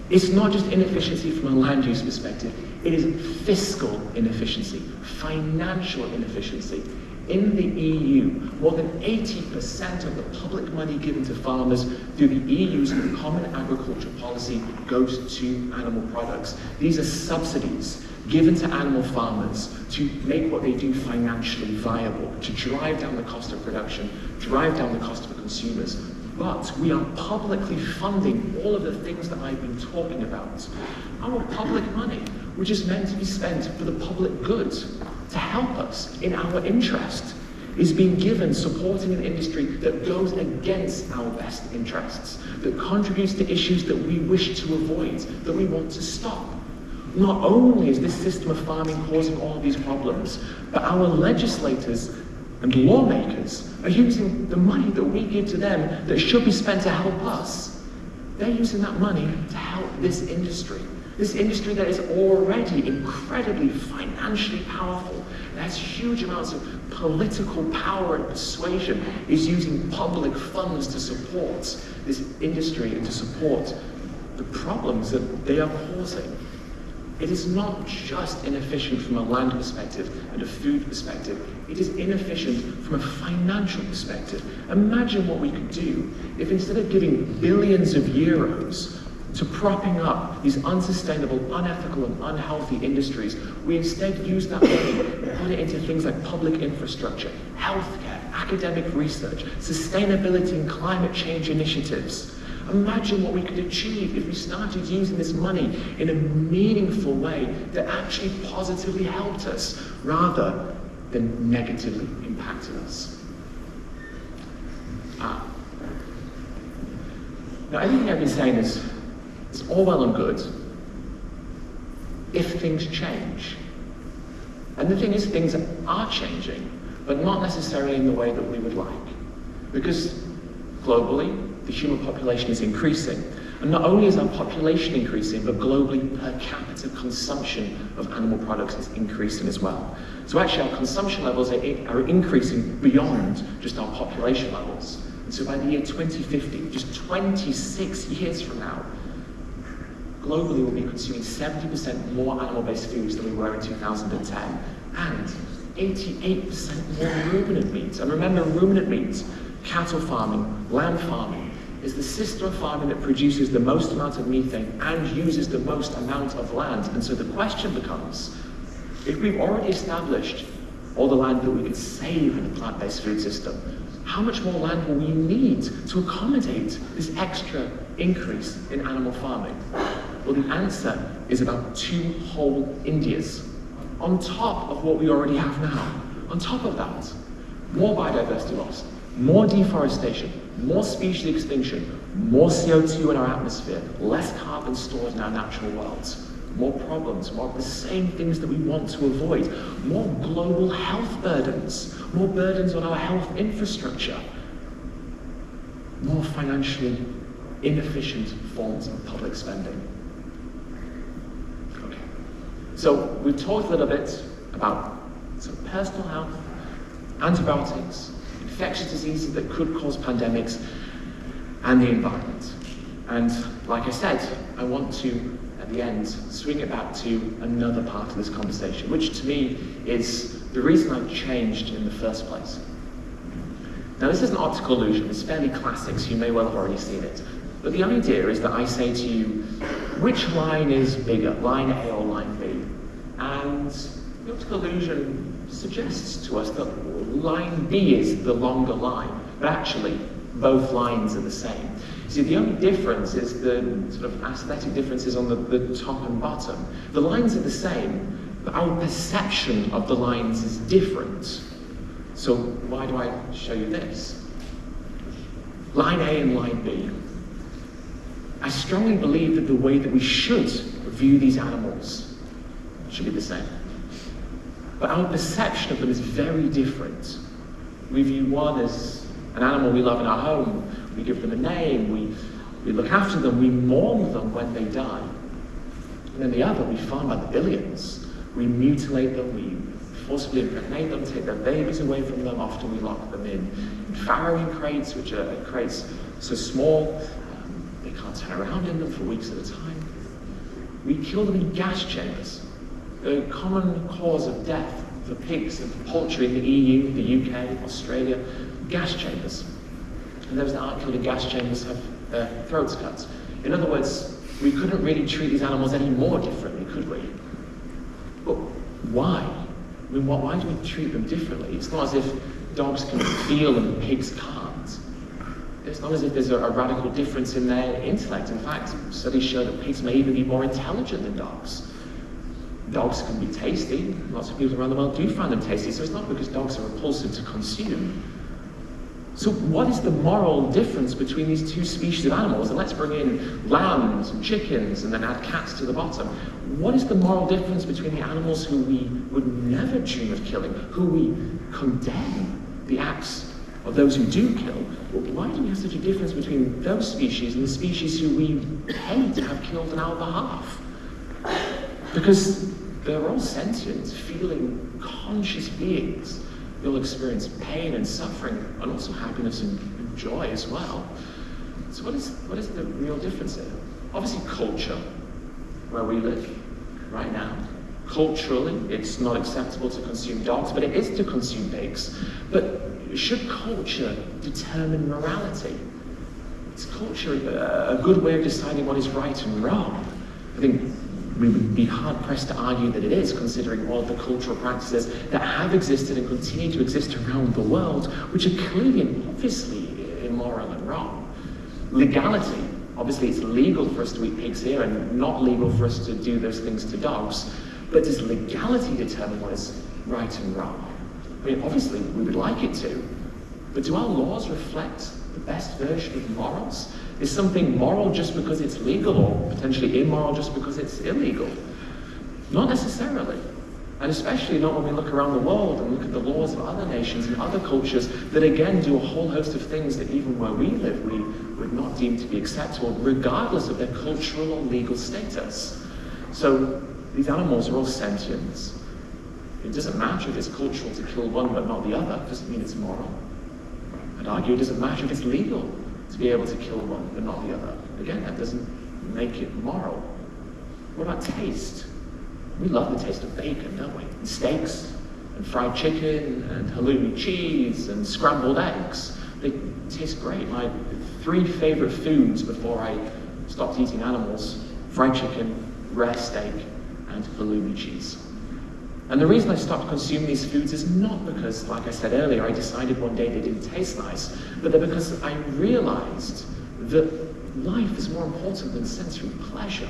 It's not just inefficiency from a land use perspective, it is fiscal inefficiency, financial inefficiency. In the EU, more than 80% of the public money given to farmers through the EU's Common Agricultural Policy goes to animal products. These are subsidies given to animal farmers to make what they do financially viable, to drive down the cost of production, drive down the cost for consumers. But we are publicly funding all of the things that I've been talking about. Our public money, which is meant to be spent for the public good, to help us in our interest, is being given supporting an industry that goes against our best interests, that contributes to issues that we wish to avoid, that we want to stop. Not only is this system of farming causing all of these problems, but our legislators and lawmakers are using the money that we give to them that should be spent to help us. They're using that money to help this industry that is already incredibly financially powerful, that has huge amounts of political power and persuasion, is using public funds to support this industry and to support the problems that they are causing. It is not just inefficient from a land perspective and a food perspective, it is inefficient from a financial perspective. Imagine what we could do if instead of giving billions of euros to propping up these unsustainable, unethical and unhealthy industries, we instead use that money and put it into things like public infrastructure, healthcare, academic research, sustainability and climate change initiatives. Imagine what we could achieve if we started using this money in a meaningful way that actually positively helped us rather than negatively impacted us. Now, everything I've been saying is all well and good if things change. And the thing is, things are changing, but not necessarily in the way that we would like. Because globally, the human population is increasing. And not only is our population increasing, but globally per capita consumption of animal products is increasing as well. So actually our consumption levels are increasing beyond just our population levels. And so by the year 2050, just 26 years from now, globally we'll be consuming 70% more animal-based foods than we were in 2010, and 88% more ruminant meat. And remember, ruminant meat, cattle farming, lamb farming, is the system of farming that produces the most amount of methane and uses the most amount of land. And so the question becomes, if we've already established all the land that we could save in the plant-based food system, how much more land will we need to accommodate this extra increase in animal farming? Well, the answer is about 2 whole Indias, on top of what we already have now. On top of that, more biodiversity loss, more deforestation, more species extinction, more CO2 in our atmosphere, less carbon stored in our natural worlds, more problems, more of the same things that we want to avoid, more global health burdens, more burdens on our health infrastructure, more financially inefficient forms of public spending. Okay. So we've talked a little bit about some personal health, antibiotics, infectious diseases that could cause pandemics, and the environment. And like I said, I want to, at the end, swing it back to another part of this conversation, which to me is the reason I've changed in the first place. Now, this is an optical illusion. It's fairly classic, so you may well have already seen it. But the idea is that I say to you, which line is bigger, line A or line B? And the optical illusion suggests to us that line B is the longer line, but actually both lines are the same. See, the only difference is the sort of aesthetic differences on the top and bottom. The lines are the same, but our perception of the lines is different. So why do I show you this? Line A and line B. I strongly believe that the way that we should view these animals should be the same. But our perception of them is very different. We view one as an animal we love in our home. We give them a name, we look after them, we mourn them when they die. And then the other, we farm by the billions. We mutilate them, we forcibly impregnate them, take their babies away from them, often we lock them in farrowing crates, which are crates so small, they can't turn around in them for weeks at a time. We kill them in gas chambers. The common cause of death for pigs and for poultry in the EU, the UK, Australia, gas chambers. And those that aren't killed in gas chambers have their throats cut. In other words, we couldn't really treat these animals any more differently, could we? But why? I mean, why do we treat them differently? It's not as if dogs can feel and pigs can't. It's not as if there's a radical difference in their intellect. In fact, studies show that pigs may even be more intelligent than dogs. Dogs can be tasty. Lots of people around the world do find them tasty, so it's not because dogs are repulsive to consume. So what is the moral difference between these two species of animals? And let's bring in lambs and chickens and then add cats to the bottom. What is the moral difference between the animals who we would never dream of killing, who we condemn the acts of those who do kill? Why do we have such a difference between those species and the species who we pay to have killed on our behalf? Because they're all sentient, feeling, conscious beings. You'll experience pain and suffering, and also happiness and joy as well. So what is the real difference here? Obviously culture, where we live right now. Culturally, it's not acceptable to consume dogs, but it is to consume pigs. But should culture determine morality? Is culture a good way of deciding what is right and wrong? I think we would be hard-pressed to argue that it is, considering all of the cultural practices that have existed and continue to exist around the world, which are clearly and obviously immoral and wrong. Legality, obviously it's legal for us to eat pigs here and not legal for us to do those things to dogs, but does legality determine what is right and wrong? I mean, obviously we would like it to, but do our laws reflect the best version of morals? Is something moral just because it's legal, or potentially immoral just because it's illegal? Not necessarily. And especially not when we look around the world and look at the laws of other nations and other cultures that again do a whole host of things that even where we live we would not deem to be acceptable, regardless of their cultural or legal status. So these animals are all sentient. It doesn't matter if it's cultural to kill one but not the other. It doesn't mean it's moral. I'd argue it doesn't matter if it's legal to be able to kill one but not the other. Again, that doesn't make it moral. What about taste? We love the taste of bacon, don't we? And steaks, and fried chicken, and halloumi cheese, and scrambled eggs. They taste great. My 3 favorite foods before I stopped eating animals: fried chicken, rare steak, and halloumi cheese. And the reason I stopped consuming these foods is not because, like I said earlier, I decided one day they didn't taste nice, but they're because I realized that life is more important than sensory pleasure.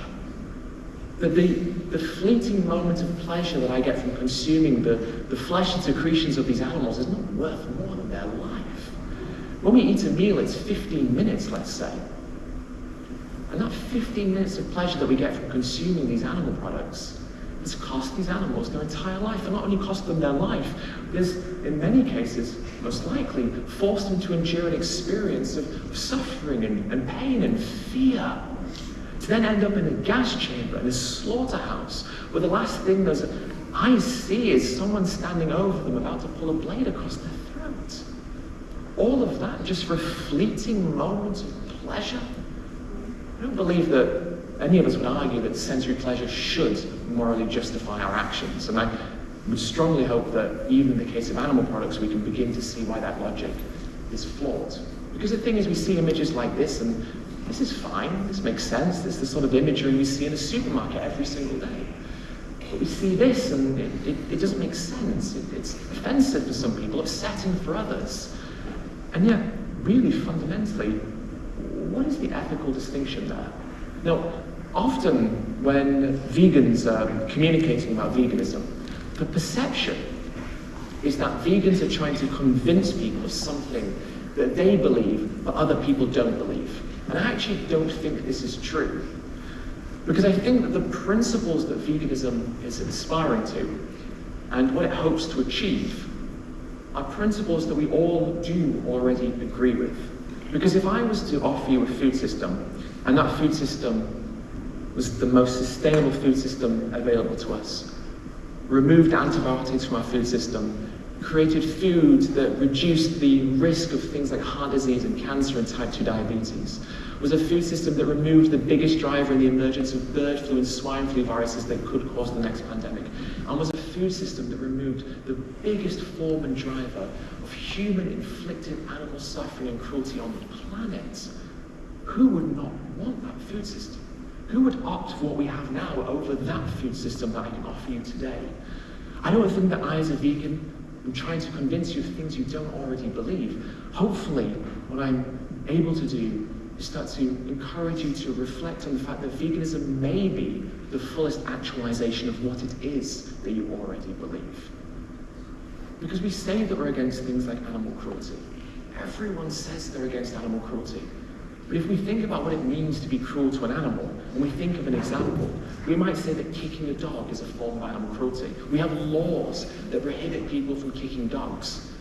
That the fleeting moment of pleasure that I get from consuming the flesh and secretions of these animals is not worth more than their life. When we eat a meal, it's 15 minutes, let's say. And that 15 minutes of pleasure that we get from consuming these animal products has cost these animals their entire life, and not only cost them their life, there's, in many cases, most likely, forced them to endure an experience of suffering and pain and fear, to then end up in a gas chamber, in a slaughterhouse, where the last thing those eyes see is someone standing over them about to pull a blade across their throat. All of that just for a fleeting moment of pleasure. I don't believe that any of us would argue that sensory pleasure should morally justify our actions, and I would strongly hope that even in the case of animal products we can begin to see why that logic is flawed. Because the thing is, we see images like this and this is fine, this makes sense, this is the sort of imagery we see in a supermarket every single day. But we see this and it doesn't make sense, it's offensive for some people, upsetting for others. And yet, really fundamentally, what is the ethical distinction there? Now, often when vegans are communicating about veganism, the perception is that vegans are trying to convince people of something that they believe but other people don't believe. And I actually don't think this is true. Because I think that the principles that veganism is aspiring to and what it hopes to achieve are principles that we all do already agree with. Because if I was to offer you a food system, and that food system was the most sustainable food system available to us, removed antibiotics from our food system, created food that reduced the risk of things like heart disease and cancer and type 2 diabetes, was a food system that removed the biggest driver in the emergence of bird flu and swine flu viruses that could cause the next pandemic, and was a food system that removed the biggest form and driver of human-inflicted animal suffering and cruelty on the planet, who would not want that food system? Who would opt for what we have now over that food system that I can offer you today? I don't think that I, as a vegan, am trying to convince you of things you don't already believe. Hopefully, what I'm able to do is start to encourage you to reflect on the fact that veganism may be the fullest actualization of what it is that you already believe. Because we say that we're against things like animal cruelty. Everyone says they're against animal cruelty. But if we think about what it means to be cruel to an animal, and we think of an example, we might say that kicking a dog is a form of animal cruelty. We have laws that prohibit people from kicking dogs.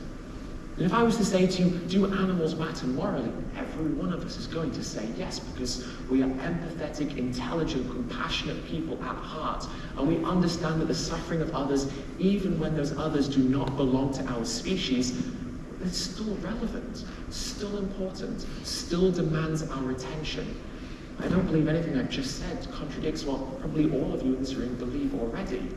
And if I was to say to you, do animals matter morally? Every one of us is going to say yes, because we are empathetic, intelligent, compassionate people at heart, and we understand that the suffering of others, even when those others do not belong to our species, it's still relevant, still important, still demands our attention. I don't believe anything I've just said contradicts what probably all of you in this room believe already.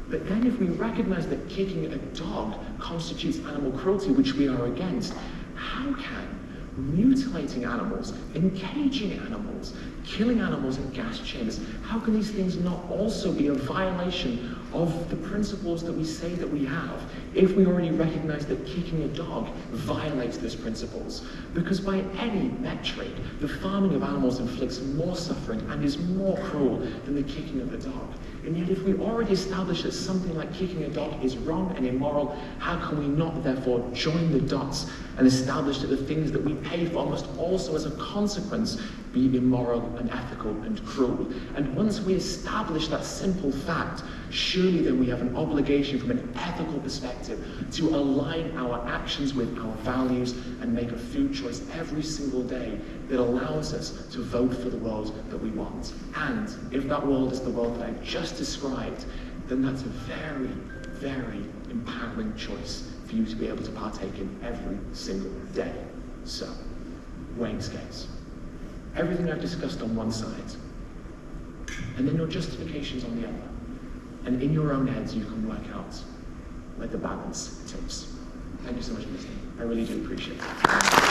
But then if we recognize that kicking a dog constitutes animal cruelty, which we are against, how can mutilating animals, encaging animals, killing animals in gas chambers, how can these things not also be a violation of the principles that we say that we have, if we already recognize that kicking a dog violates those principles? Because by any metric, the farming of animals inflicts more suffering and is more cruel than the kicking of a dog. And yet if we already establish that something like kicking a dog is wrong and immoral, how can we not therefore join the dots and establish that the things that we pay for must also as a consequence be immoral and ethical and cruel? And once we establish that simple fact, surely then we have an obligation from an ethical perspective to align our actions with our values and make a food choice every single day that allows us to vote for the world that we want. And if that world is the world that I've just described, then that's a very, very empowering choice for you to be able to partake in every single day. So, weighing scales. Everything I've discussed on one side, and then your justifications on the other. And in your own heads, you can work out where the balance tips. Thank you so much for listening. I really do appreciate it.